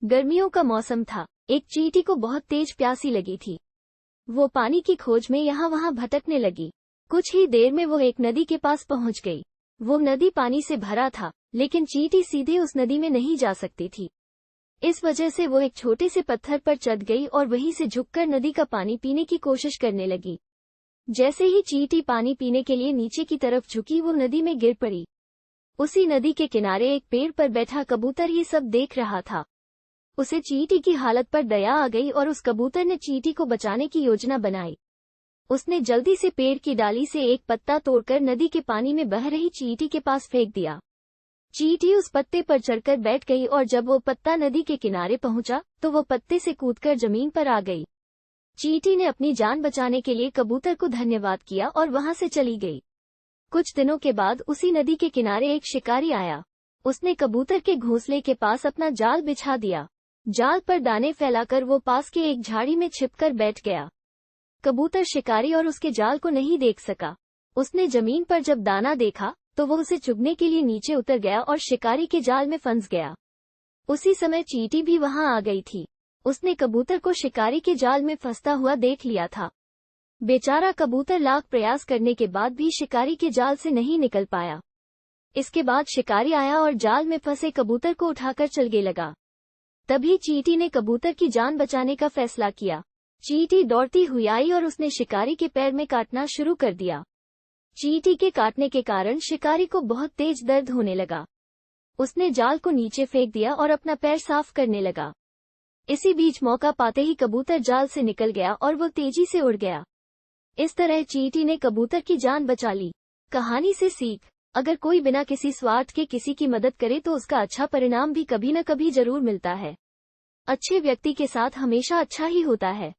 गर्मियों का मौसम था। एक चींटी को बहुत तेज प्यासी लगी थी। वो पानी की खोज में यहाँ वहाँ भटकने लगी। कुछ ही देर में वो एक नदी के पास पहुंच गई। वो नदी पानी से भरा था, लेकिन चींटी सीधे उस नदी में नहीं जा सकती थी। इस वजह से वो एक छोटे से पत्थर पर चढ़ गई और वहीं से झुककर नदी का पानी पीने की कोशिश करने लगी। जैसे ही चींटी पानी पीने के लिए नीचे की तरफ झुकी, वो नदी में गिर पड़ी। उसी नदी के किनारे एक पेड़ पर बैठा कबूतर ये सब देख रहा था। उसे चींटी की हालत पर दया आ गई और उस कबूतर ने चींटी को बचाने की योजना बनाई। उसने जल्दी से पेड़ की डाली से एक पत्ता तोड़कर नदी के पानी में बह रही चींटी के पास फेंक दिया। चींटी उस पत्ते पर चढ़कर बैठ गई और जब वो पत्ता नदी के किनारे पहुंचा तो वो पत्ते से कूदकर जमीन पर आ गई। चींटी ने अपनी जान बचाने के लिए कबूतर को धन्यवाद किया और वहां से चली गई। कुछ दिनों के बाद उसी नदी के किनारे एक शिकारी आया। उसने कबूतर के घोंसले के पास अपना जाल बिछा दिया। जाल पर दाने फैलाकर वो पास के एक झाड़ी में छिपकर बैठ गया। कबूतर शिकारी और उसके जाल को नहीं देख सका। उसने जमीन पर जब दाना देखा तो वो उसे चुगने के लिए नीचे उतर गया और शिकारी के जाल में फंस गया। उसी समय चींटी भी वहां आ गई थी। उसने कबूतर को शिकारी के जाल में फंसता हुआ देख लिया था। बेचारा कबूतर लाख प्रयास करने के बाद भी शिकारी के जाल से नहीं निकल पाया। इसके बाद शिकारी आया और जाल में फंसे कबूतर को उठाकर चलने लगा। तभी चींटी ने कबूतर की जान बचाने का फैसला किया। चींटी दौड़ती हुई आई और उसने शिकारी के पैर में काटना शुरू कर दिया। चींटी के काटने के कारण शिकारी को बहुत तेज दर्द होने लगा। उसने जाल को नीचे फेंक दिया और अपना पैर साफ करने लगा। इसी बीच मौका पाते ही कबूतर जाल से निकल गया और वो तेजी से उड़ गया। इस तरह चींटी ने कबूतर की जान बचा ली। कहानी से सीख: अगर कोई बिना किसी स्वार्थ के किसी की मदद करे तो उसका अच्छा परिणाम भी कभी न कभी जरूर मिलता है। अच्छे व्यक्ति के साथ हमेशा अच्छा ही होता है।